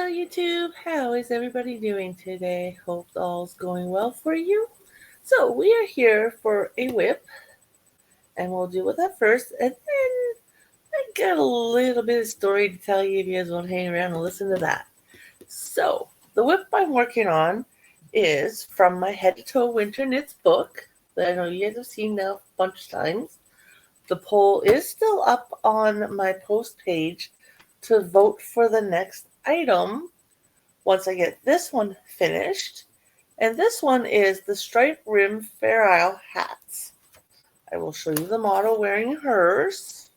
YouTube. How is everybody doing today? Hope all's going well for you. So we are here for a WIP, and we'll deal with that first, and then I got a little bit of story to tell you if you guys want to hang around and listen to that. So the WIP I'm working on is from my Head to Toe Winter Knits book that I know you guys have seen now a bunch of times. The poll is still up on my post page to vote for the next item once I get this one finished. And this one is the Stripe Rim Fair Isle hats. I will show you the model wearing hers.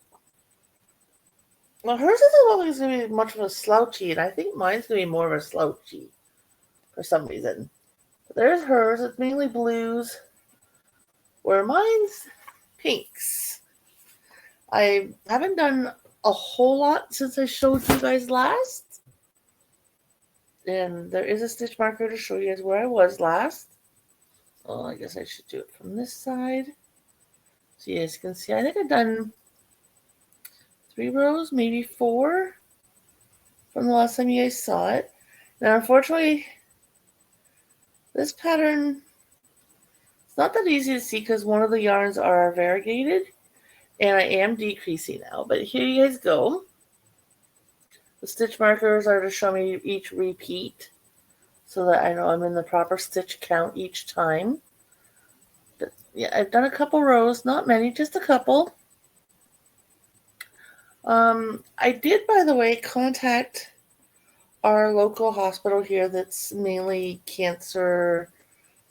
Well, hers isn't always going to be much of a slouchy, and I think mine's going to be more of a slouchy for some reason. But there's hers. It's mainly blues, where mine's pinks. I haven't done a whole lot since I showed you guys last. And there is a stitch marker to show you guys where I was last. Oh, I guess I should do it from this side. So you guys can see, I think I've done 3 rows, maybe 4 from the last time you guys saw it. Now, unfortunately, this pattern, it's not that easy to see because one of the yarns are variegated. And I am decreasing now. But here you guys go. The stitch markers are to show me each repeat so that I know I'm in the proper stitch count each time. But yeah, I've done a couple rows, not many, just a couple. I did, by the way, contact our local hospital here that's mainly cancer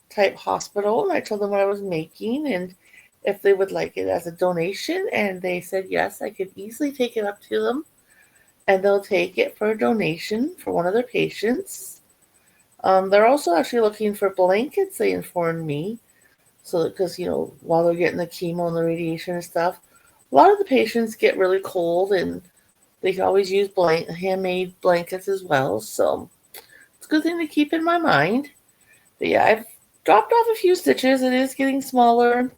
type hospital, and I told them what I was making and if they would like it as a donation, and they said yes, I could easily take it up to them. And they'll take it for a donation for one of their patients. They're also actually looking for blankets, they informed me. So, because, while they're getting the chemo and the radiation and stuff, a lot of the patients get really cold and they can always use handmade blankets as well. So, it's a good thing to keep in my mind. But yeah, I've dropped off a few stitches. It is getting smaller.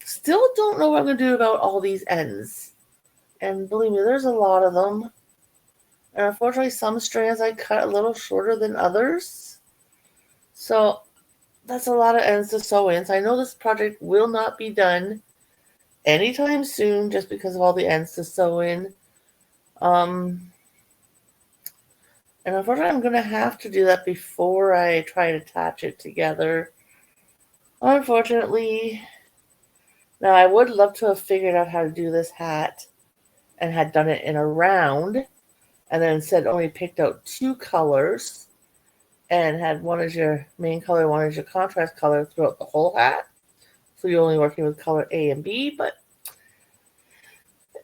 Still don't know what I'm going to do about all these ends. And believe me, there's a lot of them. And unfortunately, some strands I cut a little shorter than others. So that's a lot of ends to sew in. So I know this project will not be done anytime soon just because of all the ends to sew in. And unfortunately, I'm going to have to do that before I try to attach it together. Unfortunately, now I would love to have figured out how to do this hat and had done it in a round, and then instead only picked out 2 colors and had one as your main color, one as your contrast color throughout the whole hat. So you're only working with color A and B. But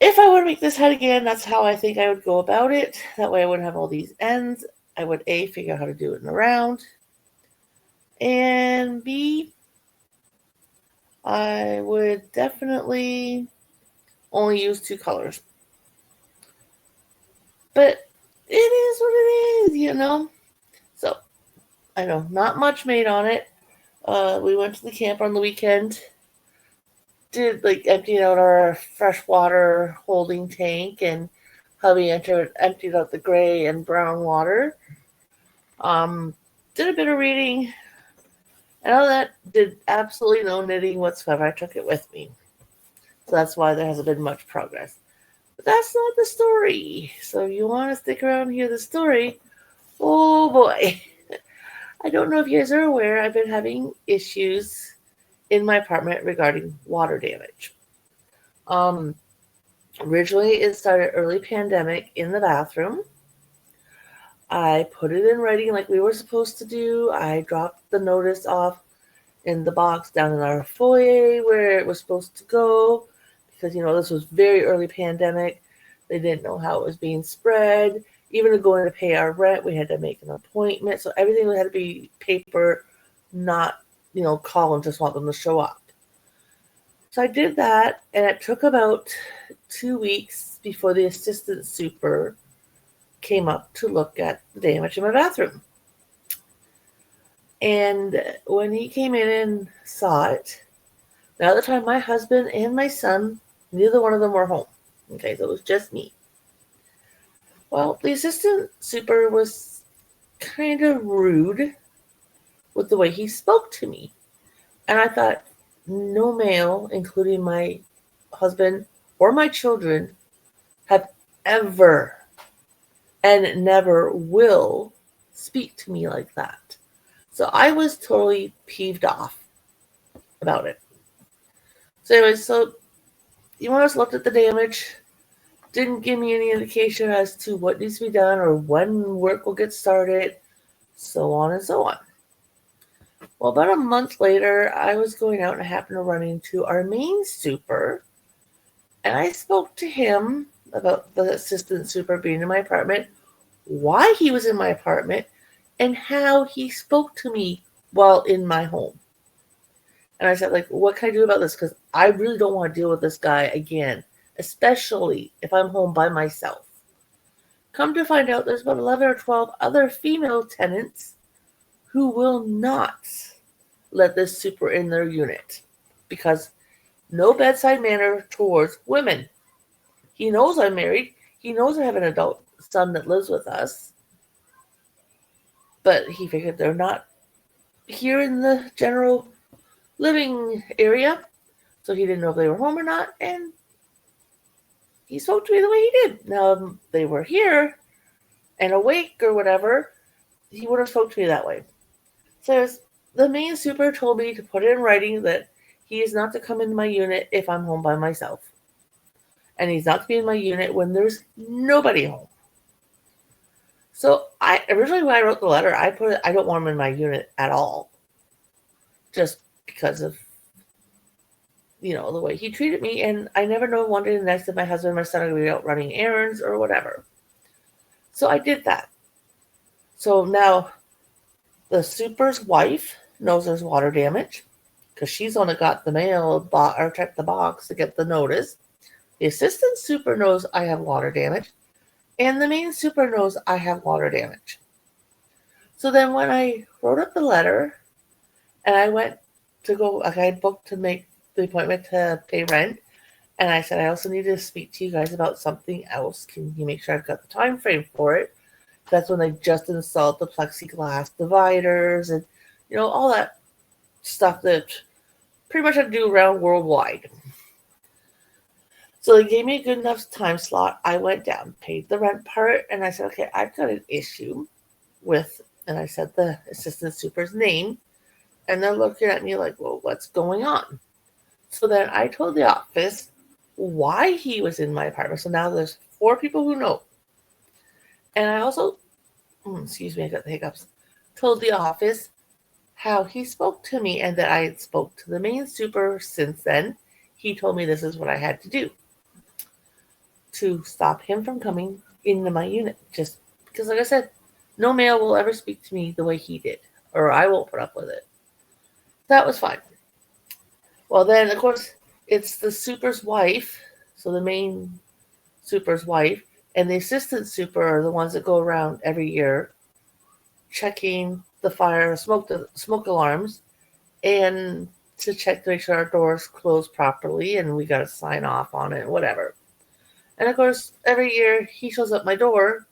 if I were to make this hat again, that's how I think I would go about it. That way I wouldn't have all these ends. I would A, figure out how to do it in a round, and B, I would definitely only use 2 colors. But it is what it is, So, I know, not much made on it. We went to the camp on the weekend. Did, emptying out our freshwater holding tank, and hubby emptied out the gray and brown water. Did a bit of reading. And all that, did absolutely no knitting whatsoever. I took it with me. So that's why there hasn't been much progress. But that's not the story. So if you want to stick around and hear the story, oh boy. I don't know if you guys are aware, I've been having issues in my apartment regarding water damage. Originally, it started early pandemic in the bathroom. I put it in writing like we were supposed to do. I dropped the notice off in the box down in our foyer where it was supposed to go. Because, this was very early pandemic. They didn't know how it was being spread. Even to go in to pay our rent, we had to make an appointment. So everything had to be paper, not, call and just want them to show up. So I did that, and it took about 2 weeks before the assistant super came up to look at the damage in my bathroom. And when he came in and saw it, now at the time my husband and my son, neither one of them were home. Okay, so it was just me. Well, the assistant super was kind of rude with the way he spoke to me. And I thought, no male, including my husband or my children, have ever and never will speak to me like that. So I was totally peeved off about it. So, anyways, so you want us looked at the damage, didn't give me any indication as to what needs to be done or when work will get started, so on and so on. Well, about a month later, I was going out and I happened to run into our main super, and I spoke to him about the assistant super being in my apartment, why he was in my apartment, and how he spoke to me while in my home. And I said, like, what can I do about this? Because I really don't want to deal with this guy again, especially if I'm home by myself. Come to find out, there's about 11 or 12 other female tenants who will not let this super in their unit because no bedside manner towards women. He knows I'm married. He knows I have an adult son that lives with us. But he figured they're not here in the general living area. So he didn't know if they were home or not. And he spoke to me the way he did. Now, if they were here and awake or whatever, he would have spoke to me that way. So the main super told me to put it in writing that he is not to come into my unit if I'm home by myself. And he's not to be in my unit when there's nobody home. So I originally, when I wrote the letter, I put it, I don't want him in my unit at all. Just because of, the way he treated me. And I never know one day the next that my husband and my son are going to be out running errands or whatever. So I did that. So now the super's wife knows there's water damage because she's the one that got the mail or checked the box to get the notice. The assistant super knows I have water damage. And the main super knows I have water damage. So then when I wrote up the letter and I went to go, I booked to make the appointment to pay rent. And I said, I also need to speak to you guys about something else. Can you make sure I've got the time frame for it? That's when they just installed the plexiglass dividers and, all that stuff that pretty much I do around worldwide. So they gave me a good enough time slot. I went down, paid the rent part, and I said, okay, I've got an issue with, and I said the assistant super's name, and they're looking at me like, well, what's going on? So then I told the office why he was in my apartment. So now there's 4 people who know. And I also, excuse me, I got the hiccups, told the office how he spoke to me and that I had spoke to the main super since then. He told me this is what I had to do to stop him from coming into my unit. Just because, like I said, no male will ever speak to me the way he did, or I won't put up with it. That was fine. Well, then, of course, it's the super's wife, so the main super's wife, and the assistant super are the ones that go around every year checking the fire, smoke alarms, and to check to make sure our doors close properly, and we got to sign off on it, whatever. And of course, every year he shows up my door,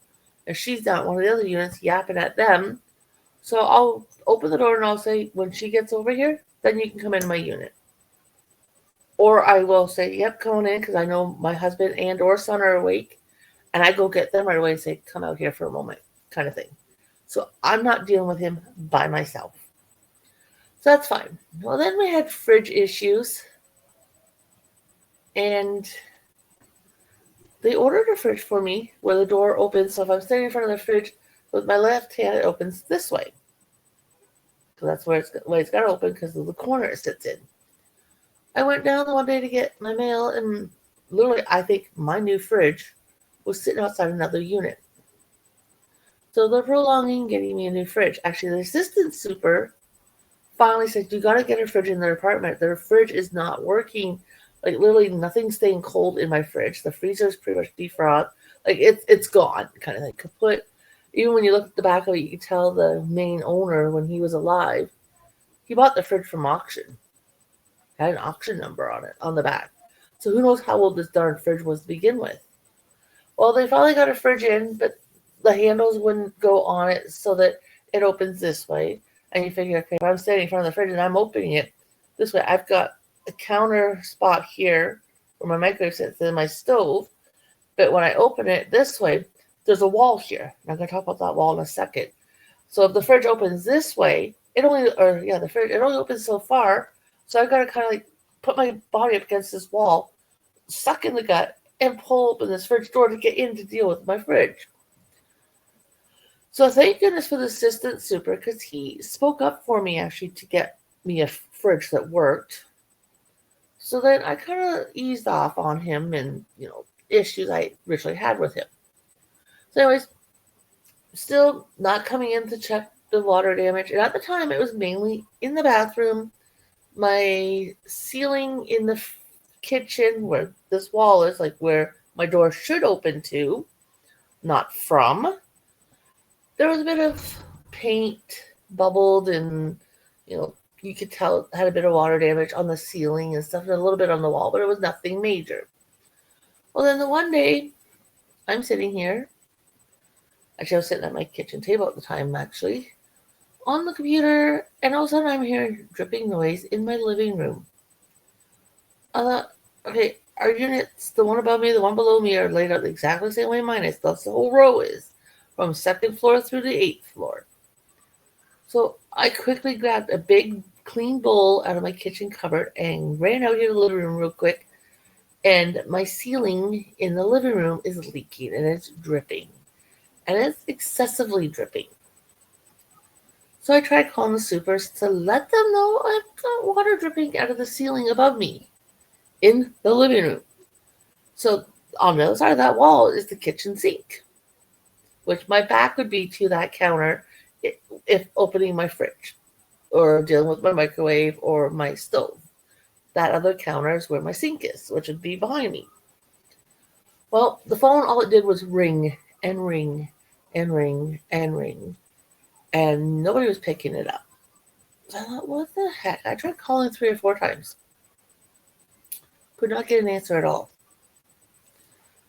and she's down at one of the other units yapping at them. So I'll open the door and I'll say, when she gets over here, then you can come into my unit. Or I will say, yep, come on in, because I know my husband and or son are awake, and I go get them right away and say, come out here for a moment, kind of thing. So I'm not dealing with him by myself. So that's fine. Well, then we had fridge issues, and they ordered a fridge for me where the door opens. So if I'm standing in front of the fridge with my left hand, it opens this way. So that's where it's got to open because of the corner it sits in. I went down the one day to get my mail, and literally, I think my new fridge was sitting outside another unit. So they're prolonging getting me a new fridge. Actually, the assistant super finally said, you got to get a fridge in their apartment. Their fridge is not working. Like, literally, nothing's staying cold in my fridge. The freezer is pretty much defrosted. Like, it's gone, kind of thing. Kaput. Even when you look at the back of it, you can tell the main owner, when he was alive, he bought the fridge from auction. Had an auction number on it, on the back. So who knows how old this darn fridge was to begin with. Well, they finally got a fridge in, but the handles wouldn't go on it so that it opens this way. And you figure, okay, if I'm standing in front of the fridge and I'm opening it this way, I've got a counter spot here where my microwave sits in my stove. But when I open it this way, there's a wall here. And I'm going to talk about that wall in a second. So if the fridge opens this way, the fridge, it only opens so far. So I've got to kind of like put my body up against this wall, suck in the gut, and pull open this fridge door to get in to deal with my fridge. So thank goodness for the assistant super, because he spoke up for me actually to get me a fridge that worked. So then I kind of eased off on him and, issues I originally had with him. So anyways, still not coming in to check the water damage. And at the time, it was mainly in the bathroom, my ceiling in the kitchen where this wall is, like where my door should open to, not from. There was a bit of paint bubbled and, you could tell it had a bit of water damage on the ceiling and stuff, and a little bit on the wall, but it was nothing major. Well, then the one day, I'm sitting here. Actually, I was sitting at my kitchen table at the time, actually, on the computer, and all of a sudden I'm hearing dripping noise in my living room. I thought, okay, our units, the one above me, the one below me, are laid out exactly the same way mine is. That's the whole row is, from 2nd floor through the 8th floor. So I quickly grabbed a big clean bowl out of my kitchen cupboard and ran out here to the living room real quick. And my ceiling in the living room is leaking and it's dripping. And it's excessively dripping. So I tried calling the supers to let them know I've got water dripping out of the ceiling above me in the living room. So on the other side of that wall is the kitchen sink, which my back would be to that counter if opening my fridge or dealing with my microwave or my stove. That other counter is where my sink is, which would be behind me. Well, the phone, all it did was ring and ring and ring and ring, and nobody was picking it up. So I thought, what the heck? I tried calling 3 or 4 times. Could not get an answer at all.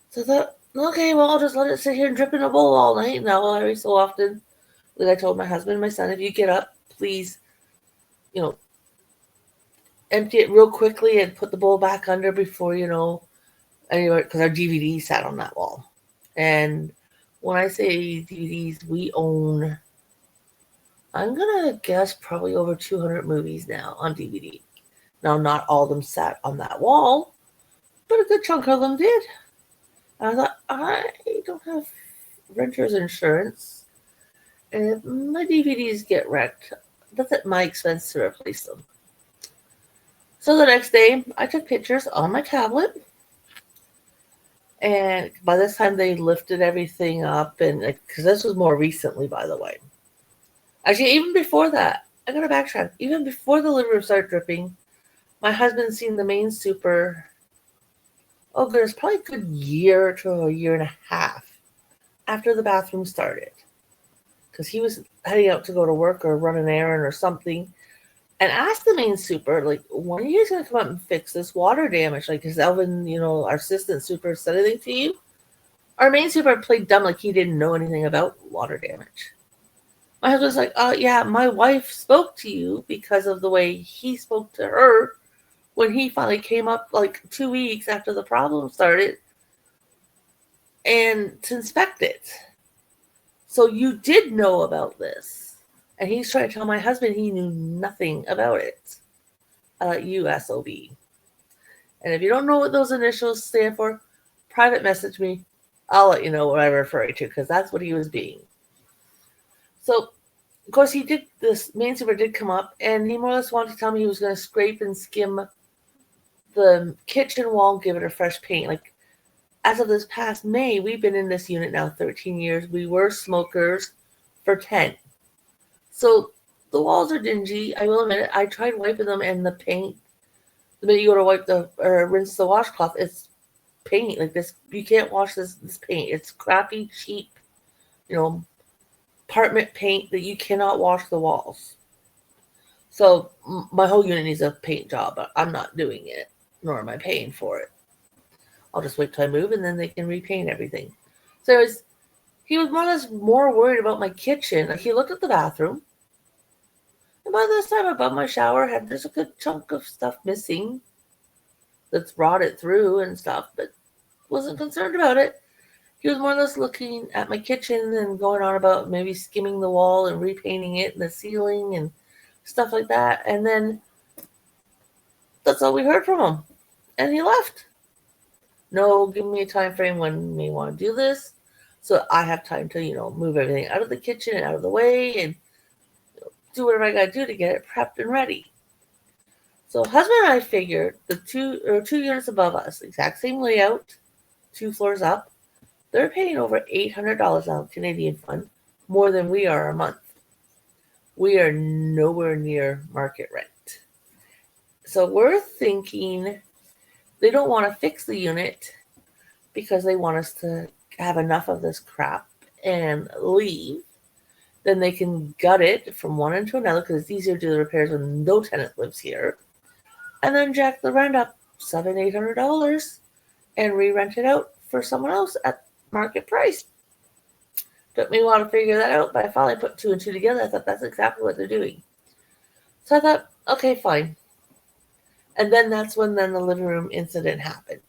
So I thought, okay, well, I'll just let it sit here and drip in a bowl all night. Now, every so often, like I told my husband and my son, if you get up, please, empty it real quickly and put the bowl back under before, anyway, because our DVD sat on that wall. And when I say DVDs, we own, I'm going to guess, probably over 200 movies now on DVD. Now, not all of them sat on that wall, but a good chunk of them did. And I thought, I don't have renter's insurance. And if my DVDs get wrecked, that's at my expense to replace them. So the next day, I took pictures on my tablet. And by this time, they lifted everything up. And because this was more recently, by the way. Actually, even before that, I got to backtrack. Even before the living room started dripping, my husband seen the main super. Oh, there's probably a good year to a year and a half after the bathroom started. Because he was heading out to go to work or run an errand or something. And asked the main super, like, when are you guys going to come out and fix this water damage? Like, has Elvin, our assistant super, said anything to you? Our main super played dumb like he didn't know anything about water damage. My husband's like, yeah, my wife spoke to you because of the way he spoke to her when he finally came up like 2 weeks after the problem started and to inspect it. So you did know about this. And he's trying to tell my husband he knew nothing about it. USOB. And if you don't know what those initials stand for, private message me. I'll let you know what I'm referring to, because that's what he was being. So, of course, this main super did come up, and he more or less wanted to tell me he was going to scrape and skim the kitchen wall and give it a fresh paint. Like, as of this past May, we've been in this unit now 13 years. We were smokers for 10. So the walls are dingy. I will admit it. I tried wiping them, and the paint, the minute you go to rinse the washcloth, it's paint like this. You can't wash this paint. It's crappy, cheap, apartment paint that you cannot wash the walls. So my whole unit needs a paint job, but I'm not doing it, nor am I paying for it. I'll just wait till I move and then they can repaint everything. So he was more or less more worried about my kitchen. Like he looked at the bathroom, and by this time above my shower head, there's a good chunk of stuff missing that's rotted through and stuff, but wasn't concerned about it. He was more or less looking at my kitchen and going on about maybe skimming the wall and repainting it and the ceiling and stuff like that. And then that's all we heard from him. And he left. No, give me a time frame when we want to do this. So I have time to, move everything out of the kitchen and out of the way and do whatever I gotta do to get it prepped and ready. So husband and I figured the two units above us, exact same layout, 2 floors up, they're paying over $800 on Canadian fund, more than we are a month. We are nowhere near market rent. So we're thinking they don't want to fix the unit because they want us to have enough of this crap and leave. Then they can gut it from one end to another because it's easier to do the repairs when no tenant lives here. And then jack the rent up $700-800 and re-rent it out for someone else at market price. Took me a while to figure that out, but I finally put 2 and 2 together. I thought that's exactly what they're doing. So I thought, okay, fine. And then that's when the living room incident happened.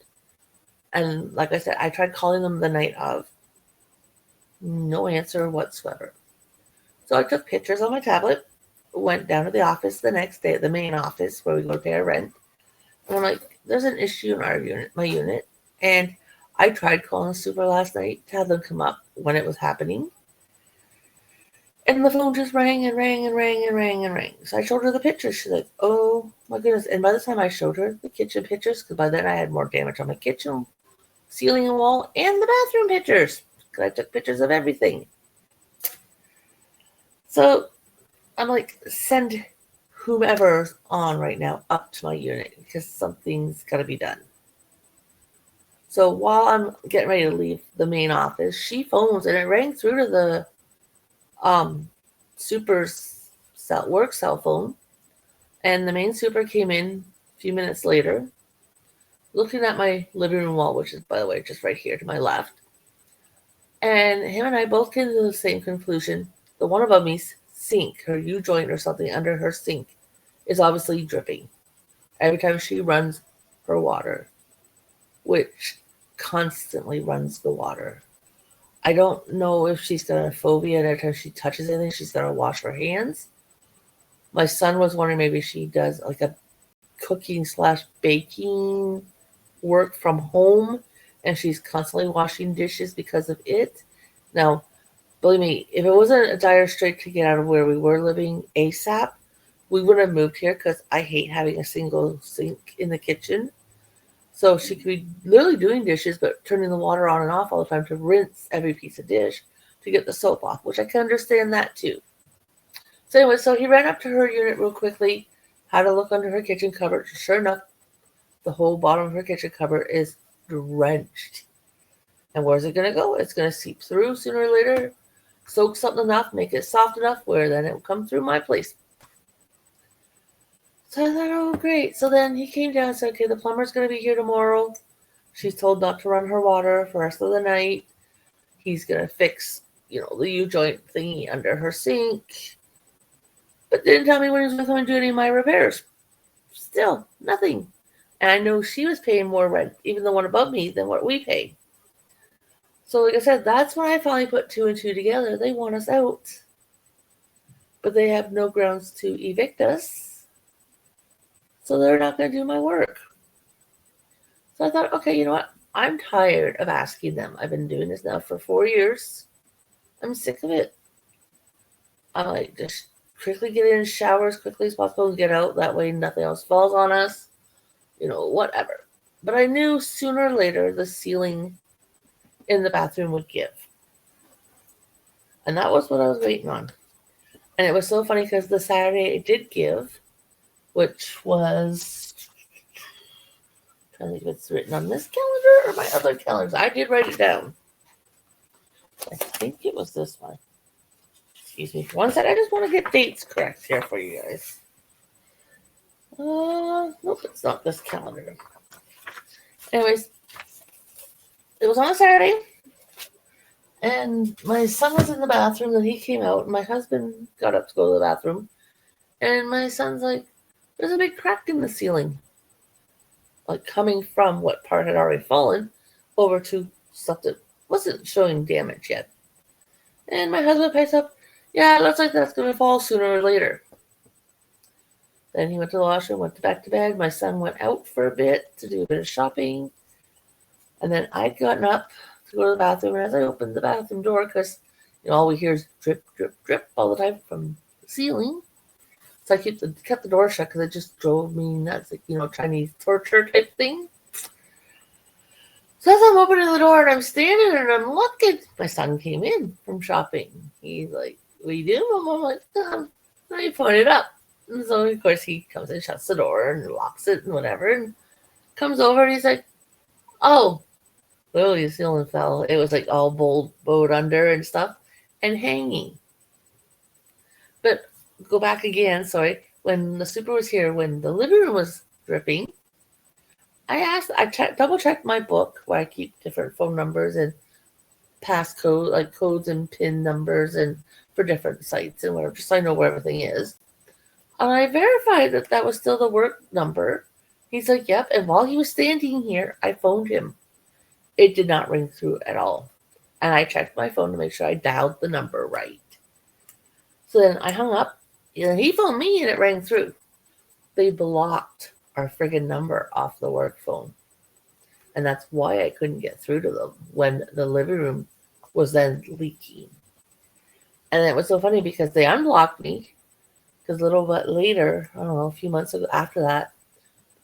And like I said, I tried calling them the night of. No answer whatsoever. So I took pictures on my tablet, went down to the office the next day, the main office where we go to pay our rent. And I'm like, there's an issue in our unit, my unit. And I tried calling the super last night to have them come up when it was happening. And the phone just rang and rang and rang and rang and rang. So I showed her the pictures. She's like, oh my goodness. And by the time I showed her the kitchen pictures, because by then I had more damage on my kitchen, ceiling and wall, and the bathroom pictures, because I took pictures of everything. So I'm like, send whomever's on right now up to my unit because something's got to be done. So while I'm getting ready to leave the main office, she phones and it rang through to the super's work cell phone. And the main super came in a few minutes later, looking at my living room wall, which is, by the way, just right here to my left. And him and I both came to the same conclusion. The one above me's sink, her U-joint or something under her sink, is obviously dripping every time she runs her water, which constantly runs the water. I don't know if she's got a phobia every time she touches anything, she's got to wash her hands. My son was wondering maybe she does like a cooking/baking work from home and she's constantly washing dishes because of it. Now, believe me, if it wasn't a dire strait to get out of where we were living ASAP, we would have moved here because I hate having a single sink in the kitchen. So she could be literally doing dishes, but turning the water on and off all the time to rinse every piece of dish to get the soap off, which I can understand that too. So anyway, so he ran up to her unit real quickly, had a look under her kitchen cupboard. Sure enough, the whole bottom of her kitchen cupboard is drenched. And where's it going to go? It's going to seep through sooner or later, soak something enough, make it soft enough where then it will come through my place. So I thought, oh, great. So then he came down and said, okay, the plumber's going to be here tomorrow. She's told not to run her water for the rest of the night. He's going to fix, the U-joint thingy under her sink. But didn't tell me when he was going to come and do any of my repairs. Still, nothing. And I know she was paying more rent, even the one above me, than what we pay. So like I said, that's when I finally put 2 and 2 together. They want us out. But they have no grounds to evict us. So they're not going to do my work. So I thought, okay, you know what? I'm tired of asking them. I've been doing this now for 4 years. I'm sick of it. I'm like, just quickly get in shower as quickly as possible and get out. That way nothing else falls on us. Whatever. But I knew sooner or later the ceiling in the bathroom would give. And that was what I was waiting on. And it was so funny because the Saturday it did give, which was, I think it's written on this calendar or my other calendars. I did write it down. I think it was this one. Excuse me for one second. I just want to get dates correct here for you guys. Nope, it's not this calendar. Anyways, it was on a Saturday, and my son was in the bathroom, and he came out, and my husband got up to go to the bathroom, and my son's like, there's a big crack in the ceiling, like coming from what part had already fallen over to stuff that wasn't showing damage yet. And my husband picks up, yeah, it looks like that's going to fall sooner or later. Then he went to the washroom, went back to bed. My son went out for a bit to do a bit of shopping. And then I'd gotten up to go to the bathroom. And as I opened the bathroom door, because all we hear is drip, drip, drip all the time from the ceiling. So I kept the door shut because it just drove me nuts, like, Chinese torture type thing. So as I'm opening the door and I'm standing and I'm looking, my son came in from shopping. He's like, what are you doing, Mom? I'm like, and he pointed up. And so, of course, he comes and shuts the door and locks it and whatever, and comes over and he's like, oh, literally the ceiling fell. It was like all bowed under and stuff and hanging. But go back again, sorry. When the super was here, when the living room was dripping, I double-checked my book where I keep different phone numbers and passcode, like codes and PIN numbers and for different sites and whatever, just so I know where everything is. And I verified that that was still the work number. He's like, yep. And while he was standing here, I phoned him. It did not ring through at all. And I checked my phone to make sure I dialed the number right. So then I hung up. And he phoned me and it rang through. They blocked our friggin' number off the work phone. And that's why I couldn't get through to them when the living room was then leaking. And it was so funny because they unblocked me. Because a little bit later, I don't know, a few months ago after that,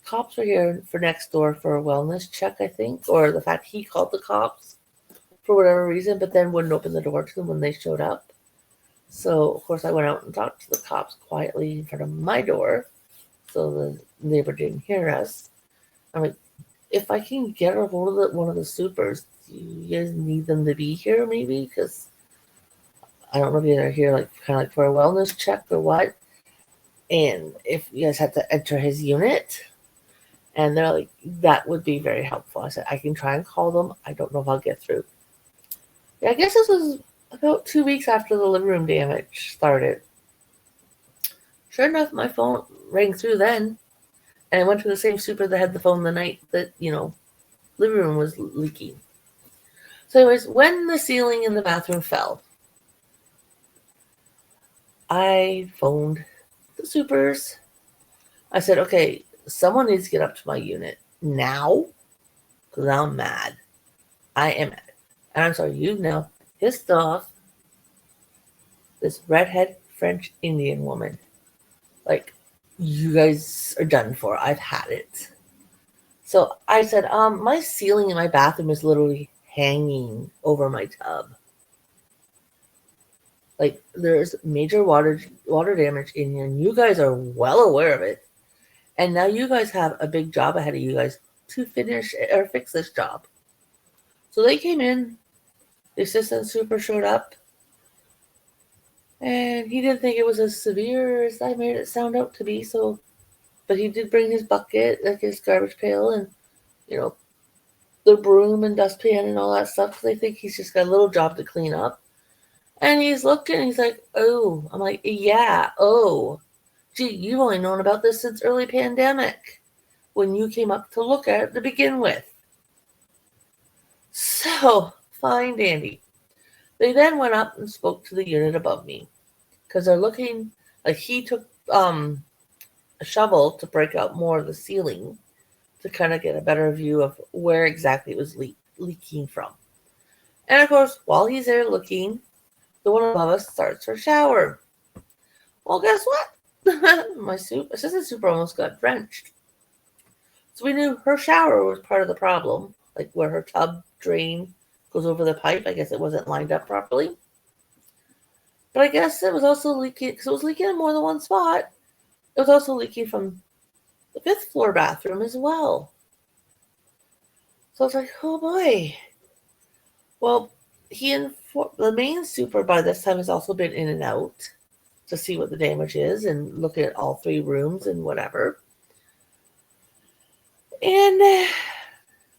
cops were here for next door for a wellness check, I think. Or the fact he called the cops for whatever reason, but then wouldn't open the door to them when they showed up. So, of course, I went out and talked to the cops quietly in front of my door so the neighbor didn't hear us. I'm like, if I can get a hold of one of the supers, do you guys need them to be here maybe? Because I don't know if they're here like kind of like for a wellness check or what. And if you guys had to enter his unit, and they're like, that would be very helpful. I said, I can try and call them. I don't know if I'll get through. Yeah, I guess this was about 2 weeks after the living room damage started. Sure enough, my phone rang through then. And I went to the same super that had the phone the night that, living room was leaking. So anyways, when the ceiling in the bathroom fell, I phoned the supers. I said, okay, someone needs to get up to my unit now because now I'm mad. I am mad. And I'm sorry, you've now pissed off this redhead French Indian woman. Like, you guys are done for. I've had it. So I said, my ceiling in my bathroom is literally hanging over my tub. Like, there's major water damage in here, and you guys are well aware of it. And now you guys have a big job ahead of you guys to finish or fix this job. So they came in. The assistant super showed up. And he didn't think it was as severe as I made it sound out to be. So, but he did bring his bucket, like his garbage pail, and, the broom and dustpan and all that stuff. Because I think he's just got a little job to clean up. And he's looking, he's like, oh. I'm like, yeah, oh. Gee, you've only known about this since early pandemic when you came up to look at it to begin with. So, fine dandy. They then went up and spoke to the unit above me because they're looking, like he took a shovel to break out more of the ceiling to kind of get a better view of where exactly it was leaking from. And of course, while he's there looking, the one above us starts her shower. Well, guess what? My assistant super almost got drenched. So we knew her shower was part of the problem, like where her tub drain goes over the pipe. I guess it wasn't lined up properly. But I guess it was also leaking, because it was leaking in more than one spot. It was also leaking from the 5th floor bathroom as well. So I was like, oh boy. Well, the main super by this time has also been in and out to see what the damage is and look at all 3 rooms and whatever. And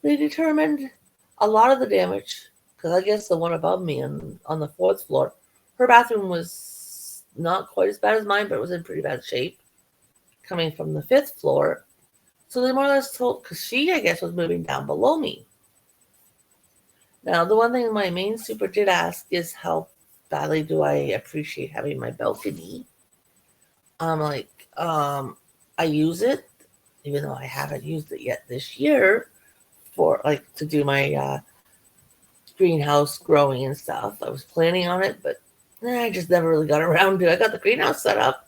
they determined a lot of the damage, because I guess the one above me on the fourth floor, her bathroom was not quite as bad as mine, but it was in pretty bad shape coming from the fifth floor. So they more or less told, because she, I guess, was moving down below me. Now, the one thing my main super did ask is how badly do I appreciate having my balcony. I'm like, I use it, even though I haven't used it yet this year for like to do my greenhouse growing and stuff. I was planning on it, but I just never really got around to it. I got the greenhouse set up,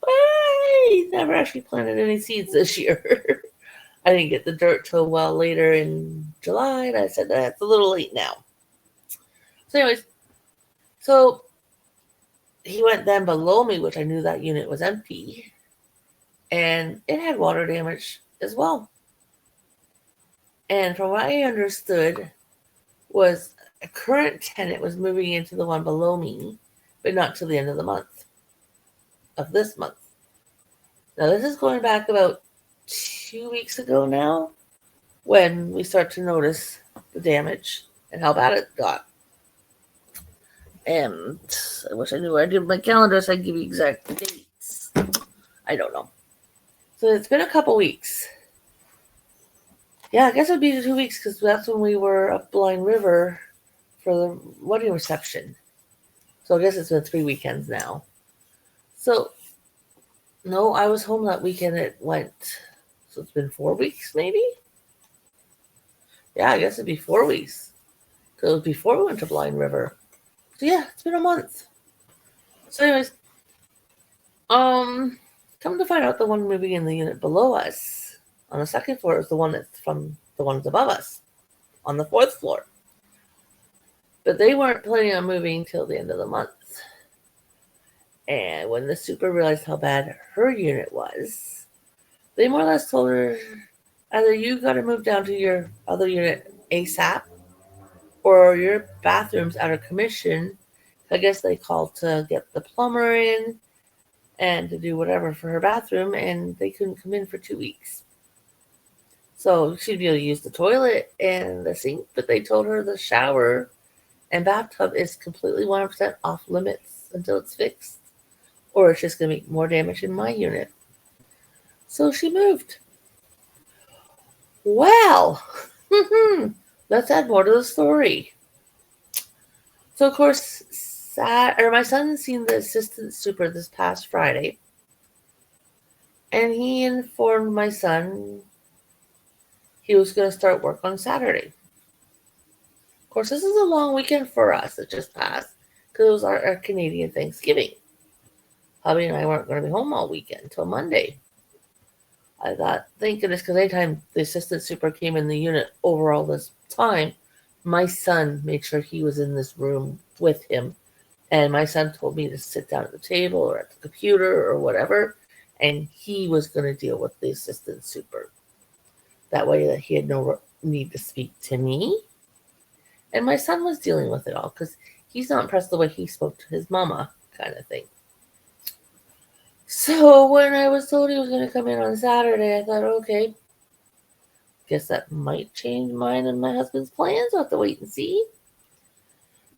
but I never actually planted any seeds this year. I didn't get the dirt till well later in July, and I said that's a little late now. So, anyways, so he went then below me, which I knew that unit was empty, and it had water damage as well. And from what I understood, was a current tenant was moving into the one below me, but not till the end of the month, of this month. Now, this is going back about 2 weeks ago now, when we start to notice the damage and how bad it got. And I wish I knew where I did my calendar so I could give you exact dates. I don't know. So it's been a couple weeks. Yeah, I guess it would be 2 weeks because that's when we were up Blind River for the wedding reception. So I guess it's been 3 weekends now. So, no, I was home that weekend. It went, so it's been 4 weeks maybe? Yeah, I guess it'd be 4 weeks. Because it was before we went to Blind River. So yeah, it's been a month. So anyways, come to find out the one moving in the unit below us on the second floor is the one that's from the ones above us on the fourth floor. But they weren't planning on moving till the end of the month. And when the super realized how bad her unit was, they more or less told her either you got to move down to your other unit ASAP or your bathroom's out of commission. I guess they called to get the plumber in and to do whatever for her bathroom, and they couldn't come in for 2 weeks. So she'd be able to use the toilet and the sink, but they told her the shower and bathtub is completely 100% off limits until it's fixed, or it's just going to make more damage in my unit. So she moved. Well, let's add more to the story. So, of course, my son seen the assistant super this past Friday, and he informed my son he was going to start work on Saturday. Of course, this is a long weekend for us that just passed because it was our Canadian Thanksgiving. Hubby and I weren't going to be home all weekend until Monday. I thought, thank goodness, because anytime the assistant super came in the unit over all this time, my son made sure he was in this room with him. And my son told me to sit down at the table or at the computer or whatever, and he was going to deal with the assistant super. That way that he had no need to speak to me. And my son was dealing with it all because he's not impressed the way he spoke to his mama, kind of thing. So when I was told he was going to come in on Saturday, I thought, okay, guess that might change mine and my husband's plans. We'll have to wait and see.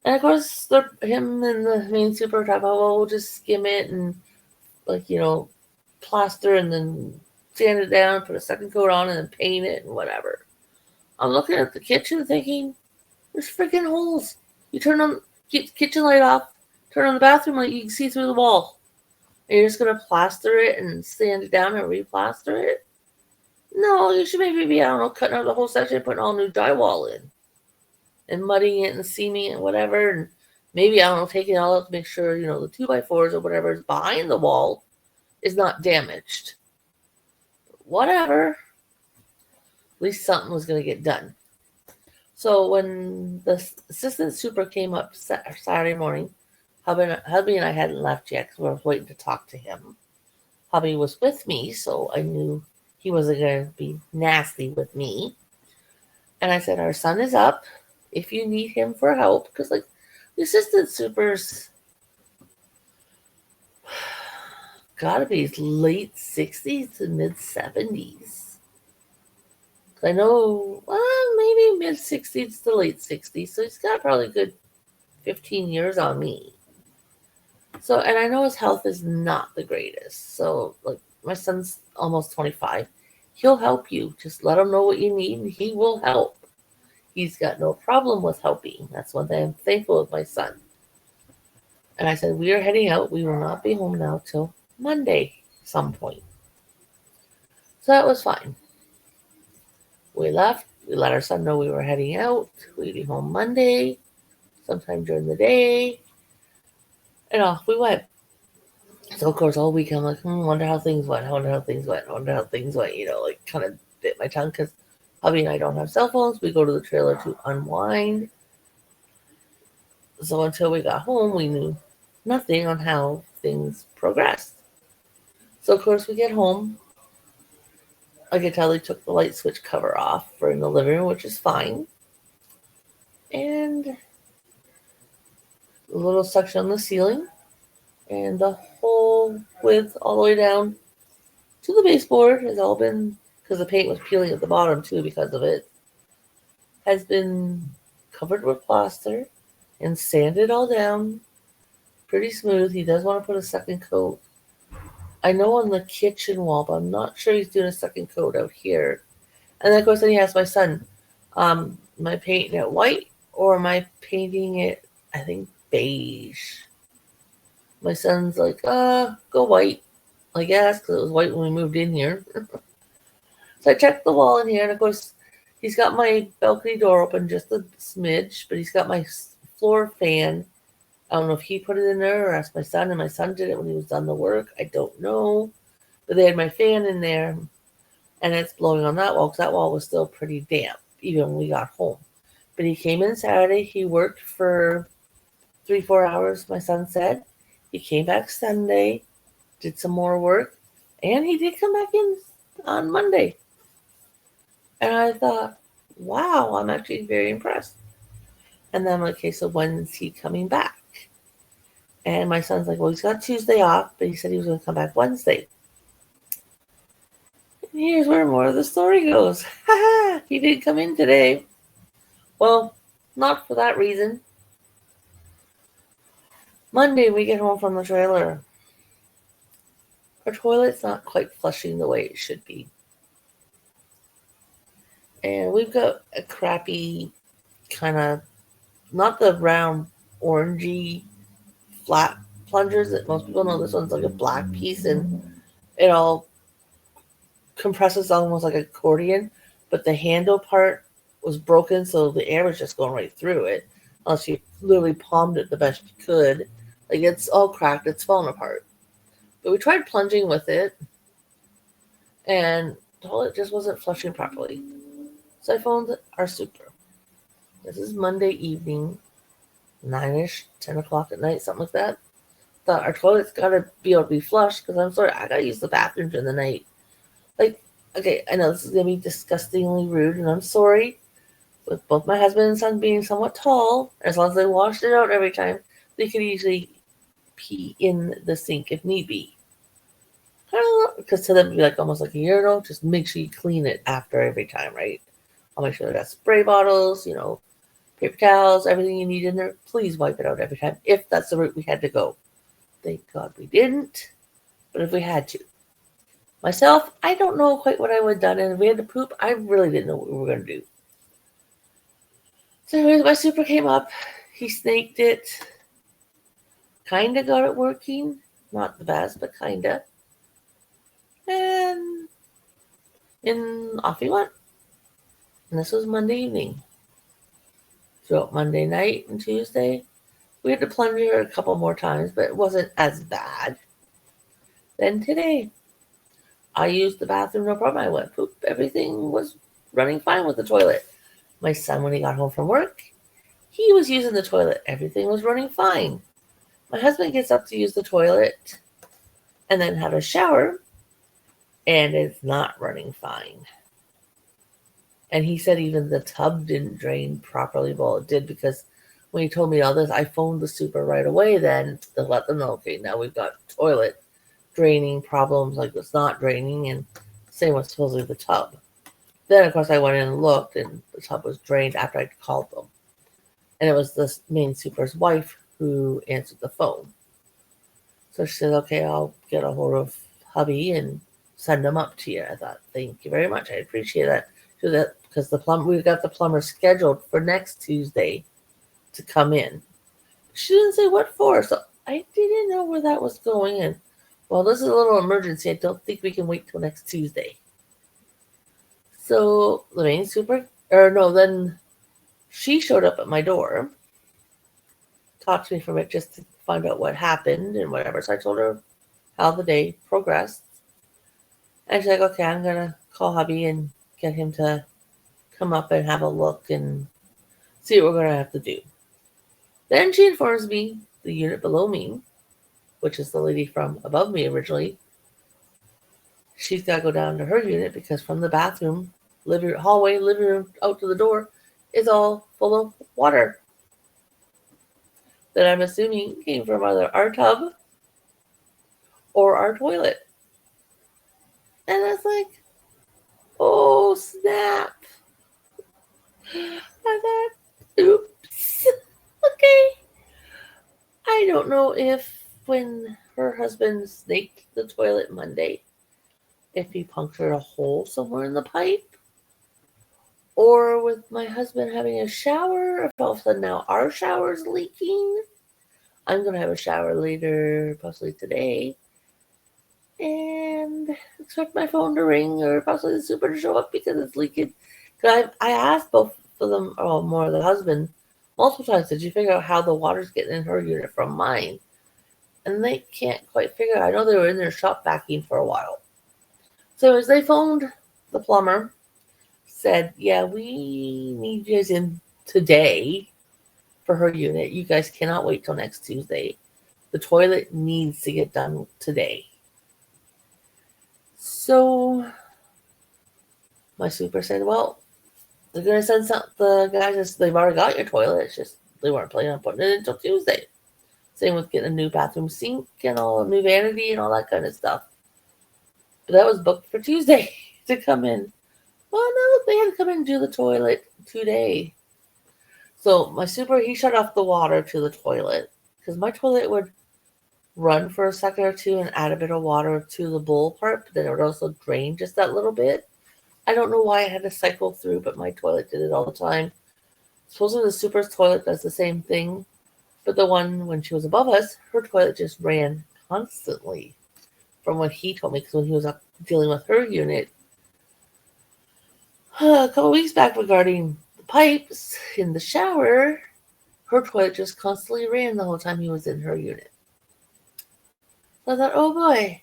And of course, him and the main super talk about, well, we'll just skim it and, like, plaster and then sand it down, put a second coat on, and then paint it and whatever. I'm looking at the kitchen thinking, there's freaking holes. You turn on the kitchen light off, turn on the bathroom light, you can see through the wall. And you're just going to plaster it and sand it down and replaster it? No, you should maybe be, I don't know, cutting out the whole section and putting all new drywall in. And mudding it and seaming it and whatever. And maybe, I don't know, taking it all out to make sure, the 2x4s or whatever is behind the wall is not damaged. Whatever. At least something was going to get done. So when the assistant super came up Saturday morning, hubby and I hadn't left yet because we were waiting to talk to him. Hubby was with me, so I knew he wasn't going to be nasty with me. And I said, our son is up if you need him for help. Because, like, the assistant super's got to be late 60s to mid 70s. I know, well, maybe mid-60s to late 60s, so he's got probably a good 15 years on me. So, and I know his health is not the greatest. So, like, my son's almost 25. He'll help you. Just let him know what you need, and he will help. He's got no problem with helping. That's one thing I'm thankful with my son. And I said, we are heading out. We will not be home now till Monday, some point. So that was fine. We left. We let our son know we were heading out. We'd be home Monday, sometime during the day. And off we went. So, of course, all week I'm like, wonder how things went. I wonder how things went. I wonder how things went. You know, like kind of bit my tongue because hubby and I don't have cell phones. We go to the trailer to unwind. So until we got home, we knew nothing on how things progressed. So, of course, we get home. I could tell they took the light switch cover off for in the living room, which is fine. And a little section on the ceiling. And the whole width all the way down to the baseboard has all been, because the paint was peeling at the bottom too because of it, has been covered with plaster and sanded all down pretty smooth. He does want to put a second coat. I know on the kitchen wall, but I'm not sure he's doing a second coat out here. And then, of course, then he asked my son, am I painting it white or am I painting it, I think, beige? My son's like, go white, I guess, because it was white when we moved in here. So I checked the wall in here, and of course, he's got my balcony door open just a smidge, but he's got my floor fan. I don't know if he put it in there or asked my son, and my son did it when he was done the work. I don't know. But they had my fan in there, and it's blowing on that wall because that wall was still pretty damp, even when we got home. But he came in Saturday. He worked for 3-4 hours, my son said. He came back Sunday, did some more work, and he did come back in on Monday. And I thought, wow, I'm actually very impressed. And then I'm like, okay, so when's he coming back? And my son's like, well, he's got Tuesday off, but he said he was going to come back Wednesday. And here's where more of the story goes. He didn't come in today. Well, not for that reason. Monday, we get home from the trailer. Our toilet's not quite flushing the way it should be. And we've got a crappy kind of, not the round orangey flat plungers that most people know. This one's like a black piece and it all compresses almost like an accordion, but the handle part was broken, so the air was just going right through it. Unless you literally palmed it the best you could. Like, it's all cracked, it's falling apart. But we tried plunging with it, and the toilet just wasn't flushing properly. So I phoned our super. This is Monday evening, 9-ish, 10 o'clock at night, something like that. Thought our toilet's got to be able to be flushed, because I'm sorry, I got to use the bathroom during the night. Like, okay, I know this is going to be disgustingly rude, and I'm sorry. With both my husband and son being somewhat tall, as long as they washed it out every time, they could easily pee in the sink if need be. I don't know, because to them it'd be like almost like a urinal. Just make sure you clean it after every time, right? I'll make sure they got spray bottles, paper towels, everything you need in there. Please wipe it out every time if that's the route we had to go. Thank God we didn't, but if we had to. Myself, I don't know quite what I would have done, and if we had to poop, I really didn't know what we were going to do. So anyways, my super came up. He snaked it. Kind of got it working. Not the best, but kind of. And off he went. And this was Monday evening. Throughout Monday night and Tuesday, we had to plunge her a couple more times, but it wasn't as bad. Then today, I used the bathroom, no problem. I went poop. Everything was running fine with the toilet. My son, when he got home from work, he was using the toilet. Everything was running fine. My husband gets up to use the toilet and then have a shower, and it's not running fine. And he said even the tub didn't drain properly. Well, it did, because when he told me all this, I phoned the super right away then to let them know, okay, now we've got toilet draining problems, like it's not draining, and same with supposedly the tub. Then, of course, I went in and looked, and the tub was drained after I called them. And it was the main super's wife who answered the phone. So she said, okay, I'll get a hold of hubby and send them up to you. I thought, thank you very much. I appreciate that. Because we've got the plumber scheduled for next Tuesday to come in. She didn't say what for, so I didn't know where that was going. And well, this is a little emergency. I don't think we can wait till next Tuesday. So the main then she showed up at my door, talked to me for a minute just to find out what happened and whatever. So I told her how the day progressed. And she's like, okay, I'm going to call hubby and get him to come up and have a look and see what we're going to have to do. Then she informs me the unit below me, which is the lady from above me originally, she's got to go down to her unit because from the bathroom, hallway, living room, out to the door is all full of water that I'm assuming came from either our tub or our toilet. And I was like, oh, snap. I thought, oops. Okay. I don't know if when her husband snaked the toilet Monday, if he punctured a hole somewhere in the pipe, or with my husband having a shower, if all of a sudden now our shower's leaking. I'm going to have a shower later, possibly today, and expect my phone to ring or possibly the super to show up because it's leaking. Because I asked both of them, or more the husband, multiple times, did you figure out how the water's getting in her unit from mine? And they can't quite figure out. I know they were in their shop vacuuming for a while. So as they phoned the plumber, said, yeah, we need you guys in today for her unit. You guys cannot wait till next Tuesday. The toilet needs to get done today. So my super said, well, they're going to send the guys, they've already got your toilet. It's just they weren't planning on putting it until Tuesday. Same with getting a new bathroom sink and all a new vanity and all that kind of stuff. But that was booked for Tuesday to come in. Well, no, they had to come in and do the toilet today. So my super, he shut off the water to the toilet because my toilet would run for a second or two and add a bit of water to the bowl part, but then it would also drain just that little bit. I don't know why I had to cycle through, but my toilet did it all the time. Supposedly the super's toilet does the same thing, but the one when she was above us, her toilet just ran constantly from what he told me, because when he was up dealing with her unit a couple weeks back regarding pipes in the shower, her toilet just constantly ran the whole time he was in her unit. So I thought, oh boy.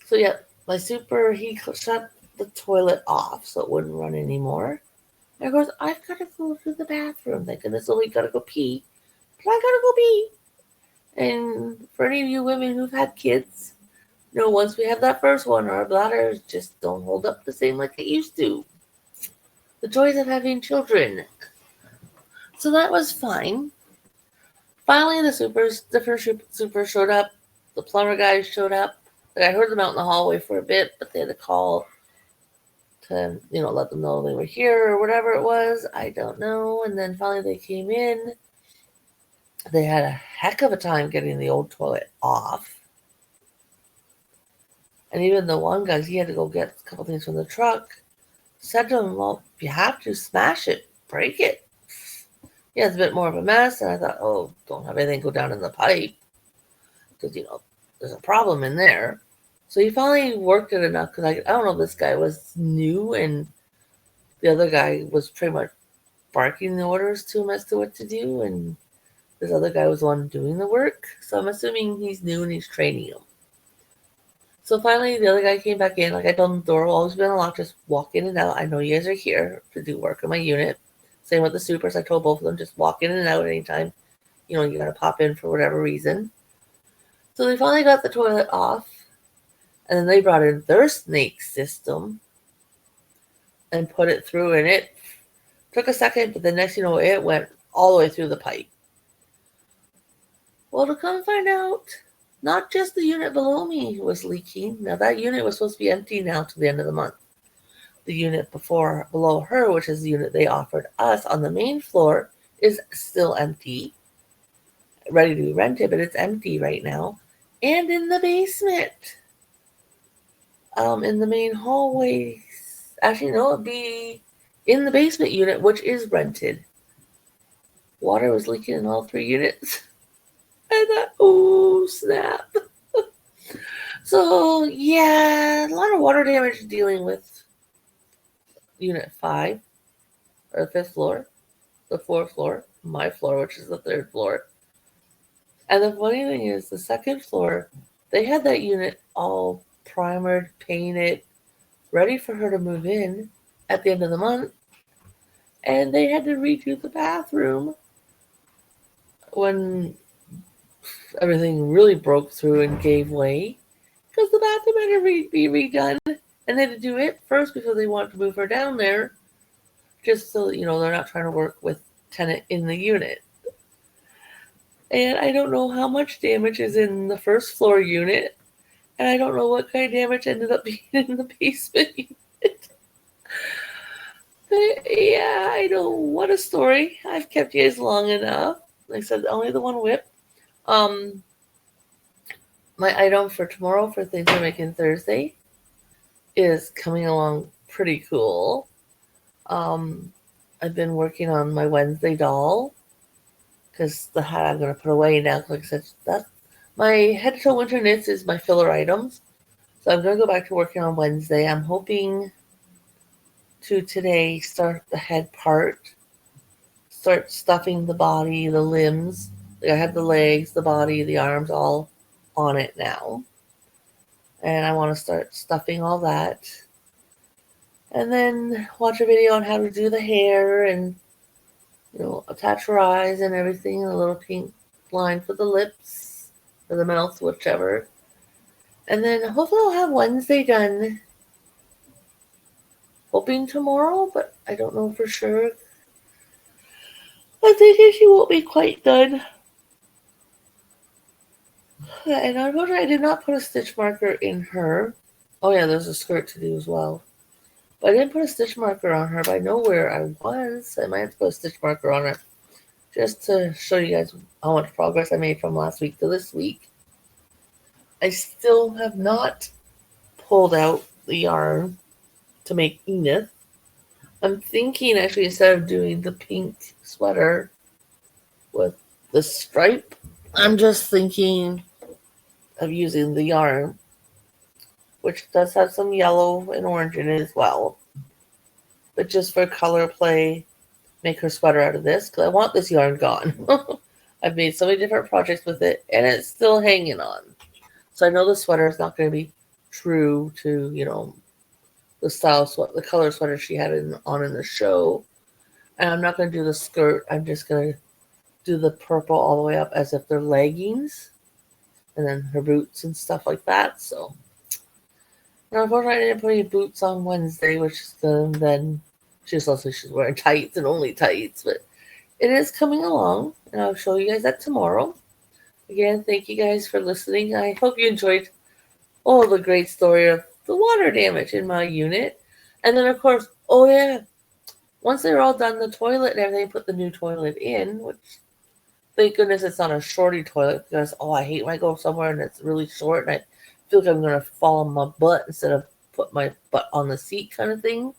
So yeah, my super, he shut the toilet off so it wouldn't run anymore. And of course, I've got to go to the bathroom. Thank goodness, only got to go pee. But I got to go pee. And for any of you women who've had kids, once we have that first one, our bladders just don't hold up the same like they used to. The joys of having children. So that was fine. Finally, the first super showed up. The plumber guys showed up. I heard them out in the hallway for a bit, but they had to call to, let them know they were here or whatever it was. I don't know. And then finally they came in. They had a heck of a time getting the old toilet off. And even the one guy, he had to go get a couple things from the truck. Said to him, well, if you have to, smash it, break it. Yeah, it's a bit more of a mess. And I thought, oh, don't have anything go down in the pipe. Because, there's a problem in there. So he finally worked it enough, because I don't know if this guy was new and the other guy was pretty much barking the orders to him as to what to do, and this other guy was the one doing the work. So I'm assuming he's new and he's training him. So finally, the other guy came back in. Like I told him, the door will always be unlocked. Just walk in and out. I know you guys are here to do work in my unit. Same with the supers. I told both of them, just walk in and out anytime. You got to pop in for whatever reason. So they finally got the toilet off. And then they brought in their snake system and put it through. And it took a second, but the next it went all the way through the pipe. Well, to come find out, not just the unit below me was leaking. Now, that unit was supposed to be empty now to the end of the month. The unit below her, which is the unit they offered us on the main floor, is still empty, ready to be rented, but it's empty right now. And in the basement, in the main hallway, actually no, it'd be in the basement unit, which is rented. Water was leaking in all 3 units. I thought, oh snap. So yeah, a lot of water damage dealing with unit 5, or the 5th floor, the 4th floor, my floor, which is the 3rd floor. And the funny thing is, the 2nd floor, they had that unit all primered, painted, ready for her to move in at the end of the month. And they had to redo the bathroom when everything really broke through and gave way, because the bathroom had to be redone, and they had to do it first because they wanted to move her down there, just so they're not trying to work with tenant in the unit. And I don't know how much damage is in the 1st floor unit, and I don't know what kind of damage ended up being in the basement unit. But yeah, I know, what a story. I've kept you guys long enough. Like I said, only the one WIP. My item for tomorrow for things we're making Thursday is coming along pretty cool. I've been working on my Wednesday doll, because the hat I'm going to put away now. Like I said, that my head to toe winter knits is my filler items. So I'm going to go back to working on Wednesday. I'm hoping to today start the head part, start stuffing the body, the limbs. I have the legs, the body, the arms all on it now. And I want to start stuffing all that. And then watch a video on how to do the hair and, attach her eyes and everything, and a little pink line for the lips or the mouth, whichever. And then hopefully I'll have Wednesday done. Hoping tomorrow, but I don't know for sure. I think she won't be quite done. And unfortunately, I did not put a stitch marker in her. Oh yeah, there's a skirt to do as well. But I didn't put a stitch marker on her, but I know where I was. I might have to put a stitch marker on her, just to show you guys how much progress I made from last week to this week. I still have not pulled out the yarn to make Enith. I'm thinking, actually, instead of doing the pink sweater with the stripe, I'm just thinking of using the yarn, which does have some yellow and orange in it as well, but just for color play, make her sweater out of this, because I want this yarn gone. I've made so many different projects with it, and it's still hanging on. So I know the sweater is not going to be true to, the style, the color sweater she had on in the show. And I'm not going to do the skirt. I'm just going to do the purple all the way up as if they're leggings, and then her boots and stuff like that. So, and unfortunately, I didn't put any boots on Wednesday, which is good. Then she's wearing tights and only tights, but it is coming along, and I'll show you guys that tomorrow. Again, thank you guys for listening. I hope you enjoyed all the great story of the water damage in my unit. And then, of course, oh yeah, once they're all done, the toilet and everything, put the new toilet in, which, thank goodness it's not a shorty toilet, because, I hate when I go somewhere and it's really short and I feel like I'm going to fall on my butt instead of put my butt on the seat kind of thing.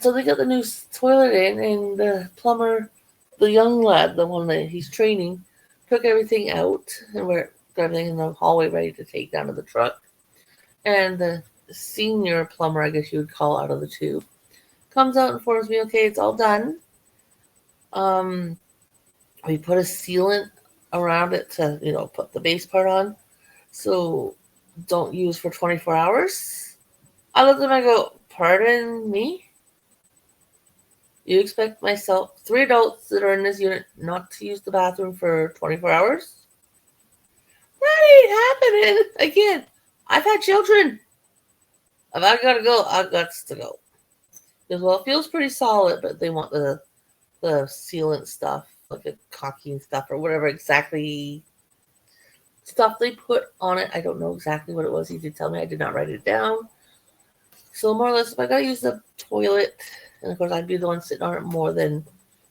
So they got the new toilet in, and the plumber, the young lad, the one that he's training, took everything out, and we're everything in the hallway ready to take down to the truck. And the senior plumber, I guess you would call out of the two, comes out and informs me, okay, it's all done. We put a sealant around it to, put the base part on, so don't use for 24 hours. I look at him and I go, pardon me? You expect myself, 3 adults that are in this unit, not to use the bathroom for 24 hours? That ain't happening. Again, I've had children. If I gotta go, I've got to go. Because, it feels pretty solid, but they want the sealant stuff, like the caulking stuff or whatever exactly stuff they put on it. I don't know exactly what it was. He did tell me. I did not write it down. So more or less, if I gotta use the toilet, and of course I'd be the one sitting on it more than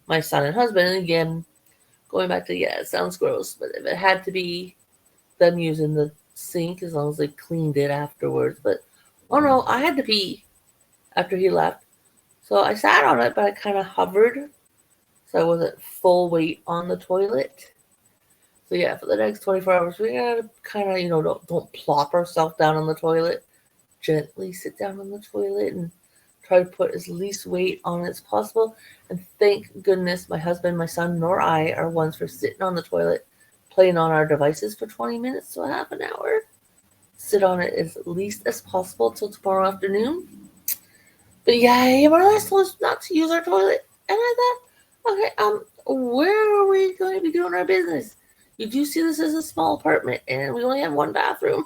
my son and husband. And again, going back to, yeah, it sounds gross, but if it had to be them using the sink, as long as they cleaned it afterwards. But oh no, I had to pee after he left. So I sat on it, but I kind of hovered, so I wasn't full weight on the toilet. So yeah, for the next 24 hours, we gotta kind of, don't plop ourselves down on the toilet. Gently sit down on the toilet and try to put as least weight on it as possible. And thank goodness my husband, my son, nor I are ones for sitting on the toilet playing on our devices for 20 minutes to a half an hour. Sit on it as least as possible till tomorrow afternoon. But yeah, he more or less told us not to use our toilet. And I thought, okay, where are we going to be doing our business? You do see this as a small apartment and we only have one bathroom.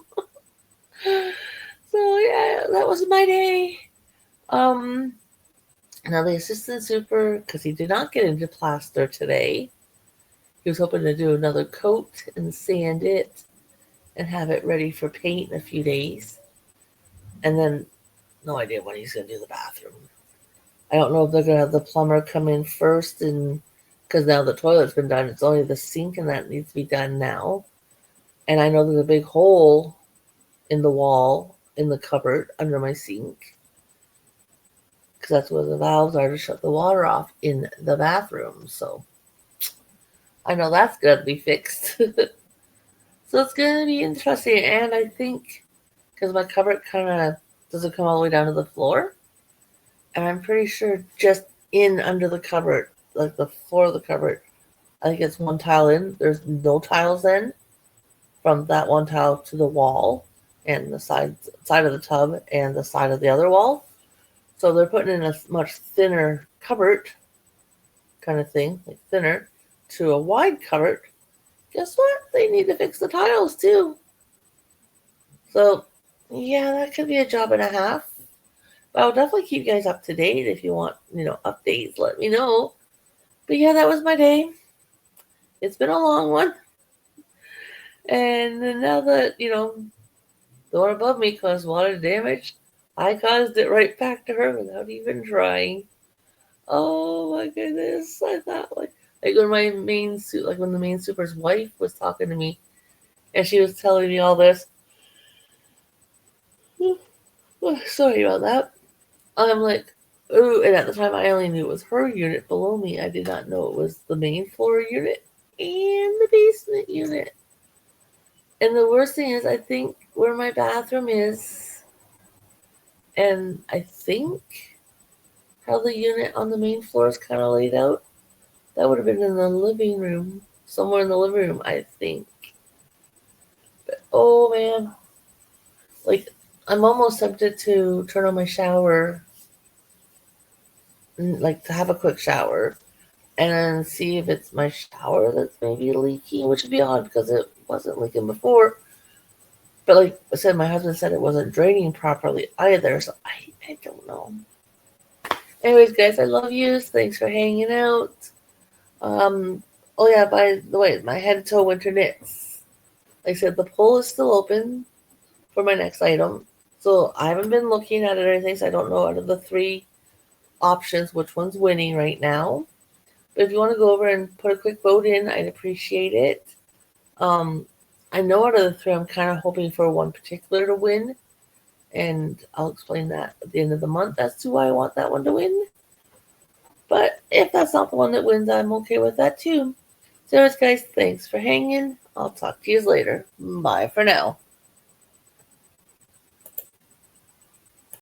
So yeah, that was my day. Um, Now the assistant super, because he did not get into plaster today, he was hoping to do another coat and sand it and have it ready for paint in a few days. And then no idea when he's going to do the bathroom. I don't know if they're going to have the plumber come in first, and because now the toilet's been done, it's only the sink and that needs to be done now. And I know there's a big hole in the wall in the cupboard under my sink, because that's where the valves are to shut the water off in the bathroom. So I know that's going to be fixed. So it's going to be interesting. And I think because my cupboard kind of doesn't come all the way down to the floor, and I'm pretty sure just in under the cupboard, like the floor of the cupboard, I think it's one tile in. There's no tiles in from that one tile to the wall and the side of the tub and the side of the other wall. So they're putting in a much thinner cupboard kind of thing, like thinner, to a wide cupboard. Guess what? They need to fix the tiles too. So yeah, that could be a job and a half. But I'll definitely keep you guys up to date. If you want, updates, let me know. But yeah, that was my day. It's been a long one. And now that, the one above me caused water damage, I caused it right back to her without even trying. Oh my goodness. I thought like when my main suit, like when the main super's wife was talking to me and she was telling me all this. Sorry about that. I'm like, ooh, and at the time I only knew it was her unit below me. I did not know it was the main floor unit and the basement unit. And the worst thing is, I think where my bathroom is, and I think how the unit on the main floor is kind of laid out, that would have been in the living room, somewhere in the living room, I think. But oh man, like I'm almost tempted to turn on my shower, like to have a quick shower, and see if it's my shower that's maybe leaking, which would be odd because it wasn't leaking before. But like I said, my husband said it wasn't draining properly either, so I don't know. Anyways, guys, I love you. Thanks for hanging out. Oh yeah, by the way, my head to toe winter knits. Like I said, the poll is still open for my next item. So I haven't been looking at it or anything, so I don't know out of the three options which one's winning right now. But if you want to go over and put a quick vote in, I'd appreciate it. I know out of the three, I'm kind of hoping for one particular to win, and I'll explain that at the end of the month as to why I want that one to win. But if that's not the one that wins, I'm okay with that too. So anyways, guys, thanks for hanging. I'll talk to you later. Bye for now.